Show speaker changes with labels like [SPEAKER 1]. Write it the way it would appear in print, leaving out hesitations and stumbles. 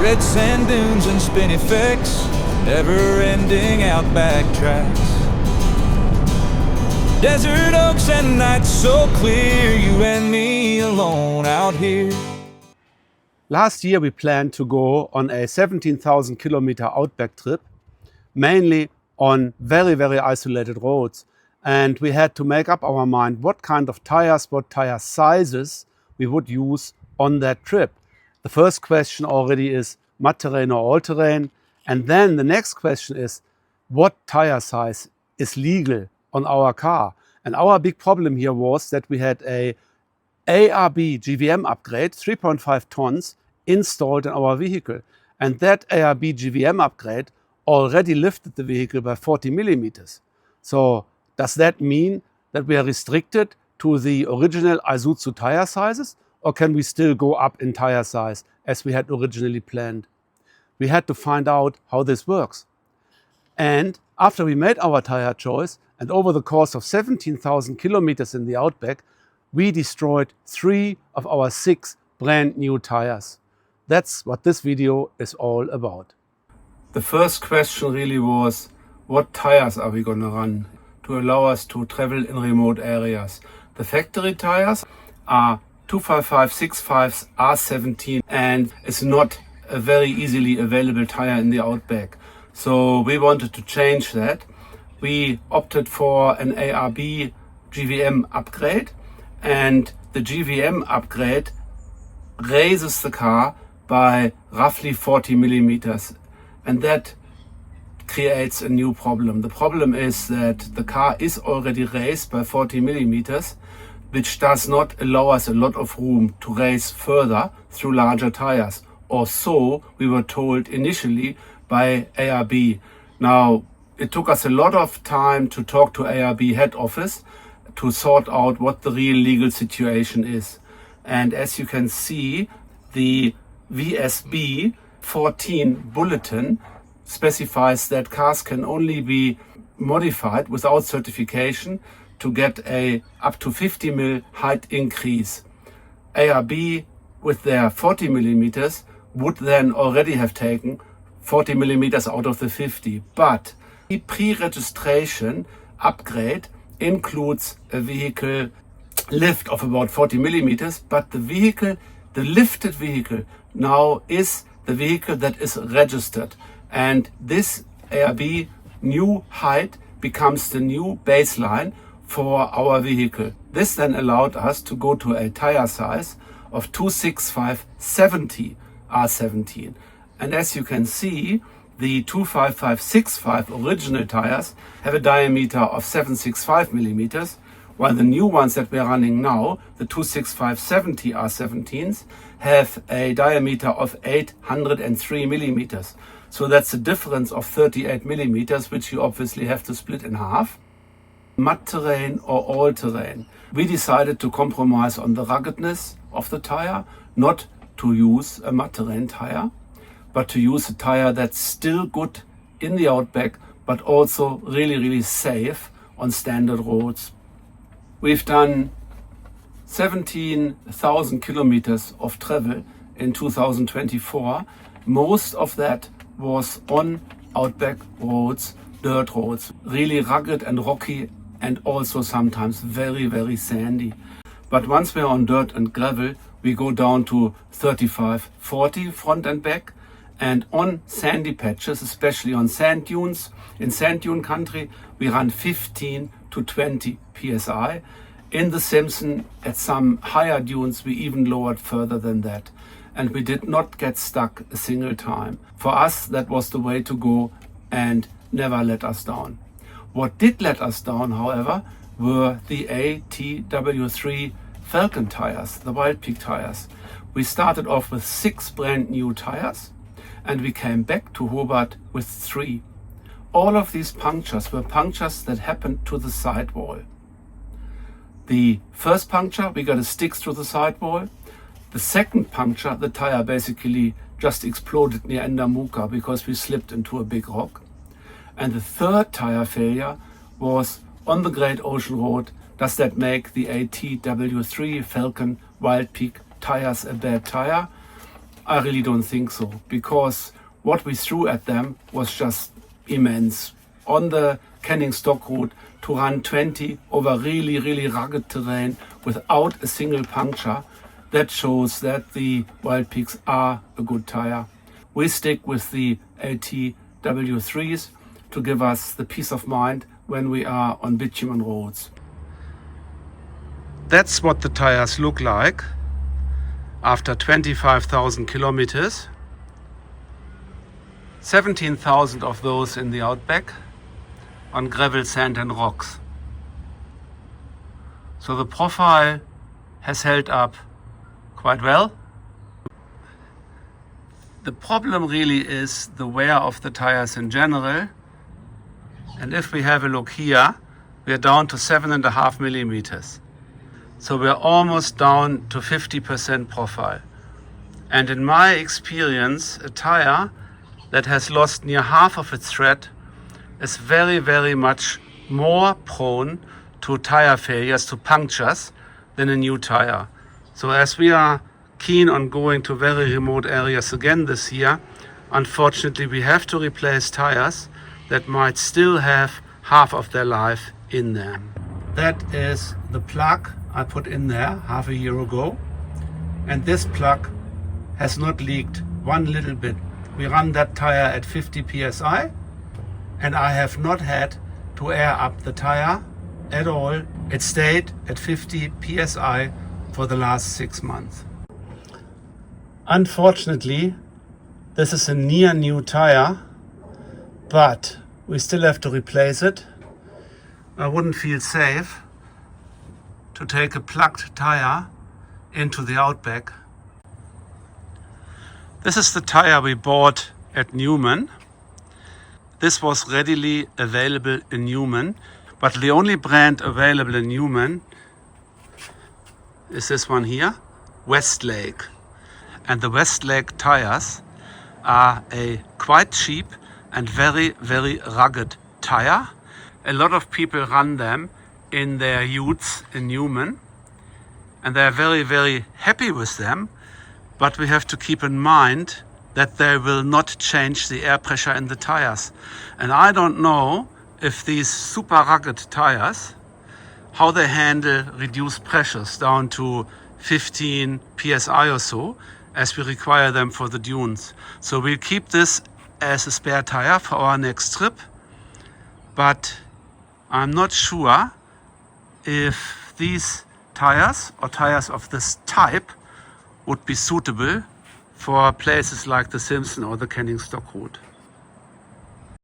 [SPEAKER 1] red sand dunes and spin effects, never-ending outback tracks. Desert oaks and nights so clear, you and me alone out here.
[SPEAKER 2] Last year we planned to go on a 17,000 kilometer outback trip, mainly on very, very isolated roads. And we had to make up our mind what kind of tires, what tire sizes we would use on that trip. The first question already is mud terrain or all terrain. And then the next question is what tire size is legal on our car. And our big problem here was that we had a ARB GVM upgrade, 3.5 tons, installed in our vehicle. And that ARB GVM upgrade already lifted the vehicle by 40 millimeters. So does that mean that we are restricted to the original Isuzu tire sizes? Or can we still go up in tire size as we had originally planned? We had to find out how this works. And after we made our tire choice, and over the course of 17,000 kilometers in the outback, we destroyed 3 of our 6 brand new tires. That's what this video is all about.
[SPEAKER 3] The first question really was, what tires are we going to run to allow us to travel in remote areas? The factory tires are 255/65s R17 and it's not a very easily available tire in the outback. So we wanted to change that. We opted for an ARB GVM upgrade, and the GVM upgrade raises the car by roughly 40 millimeters, and that creates a new problem. The problem is that the car is already raised by 40 millimeters, which does not allow us a lot of room to raise further through larger tires, or so we were told initially by ARB. Now, it took us a lot of time to talk to ARB head office to sort out what the real legal situation is. And as you can see, the VSB 14 bulletin specifies that cars can only be modified without certification to get a up to 50 mm height increase. ARB with their 40 millimeters would then already have taken 40 millimeters out of the 50, but the pre-registration upgrade includes a vehicle lift of about 40 millimeters, but the lifted vehicle now is the vehicle that is registered, and this ARB new height becomes the new baseline for our vehicle. This then allowed us to go to a tire size of 265/70 R17, and as you can see, the 255/65 original tires have a diameter of 765 millimeters, while the new ones that we're running now, the 265/70 R17s, have a diameter of 803 millimeters. So that's a difference of 38 millimeters, which you obviously have to split in half. Mud terrain or all terrain. We decided to compromise on the ruggedness of the tire, not to use a mud terrain tire, but to use a tire that's still good in the outback, but also really, really safe on standard roads. We've done 17,000 kilometers of travel in 2024. Most of that was on outback roads, dirt roads, really rugged and rocky, and also sometimes very, very sandy. But once we're on dirt and gravel, we go down to 35-40 front and back. And on sandy patches, especially on sand dunes, in sand dune country, we run 15 to 20 psi. In the Simpson, at some higher dunes, we even lowered further than that. And we did not get stuck a single time. For us, that was the way to go and never let us down. What did let us down, however, were the AT3W Falken tires, the Wildpeak tires. We started off with 6 brand new tires, and we came back to Hobart with 3. All of these punctures were punctures that happened to the sidewall. The first puncture, we got a stick through the sidewall. The second puncture, the tire basically just exploded near Endamuka because we slipped into a big rock. And the third tire failure was on the Great Ocean Road. Does that make the AT3W Falken Wildpeak tires a bad tire? I really don't think so, because what we threw at them was just immense. On the Canning stock route, to run 20 over really, really rugged terrain without a single puncture, that shows that the Wildpeaks are a good tire. We stick with the AT3s to give us the peace of mind when we are on bitumen roads.
[SPEAKER 2] That's what the tires look like after 25,000 kilometers. 17,000 of those in the outback on gravel, sand and rocks. So the profile has held up quite well. The problem really is the wear of the tires in general. And if we have a look here, we are down to 7.5 millimeters. So we're almost down to 50% profile. And in my experience, a tire that has lost near half of its tread is very, very much more prone to tire failures, to punctures, than a new tire. So as we are keen on going to very remote areas again this year, unfortunately we have to replace tires that might still have half of their life in them. That is the plug I put in there half a year ago, and this plug has not leaked one little bit. We run that tire at 50 psi and I have not had to air up the tire at all. It stayed at 50 psi for the last 6 months. Unfortunately, this is a near new tire, but we still have to replace it. I wouldn't feel safe to take a plugged tire into the outback. This is the tire we bought at Newman. This was readily available in Newman, but the only brand available in Newman is this one here, Westlake. And the Westlake tires are a quite cheap and very, very rugged tire. A lot of people run them in their utes in Newman, and they're very, very happy with them. But we have to keep in mind that they will not change the air pressure in the tires. And I don't know if these super rugged tires, how they handle reduced pressures down to 15 psi or so, as we require them for the dunes. So we'll keep this as a spare tire for our next trip, but I'm not sure if these tires or tires of this type would be suitable for places like the Simpson or the Canning stock route.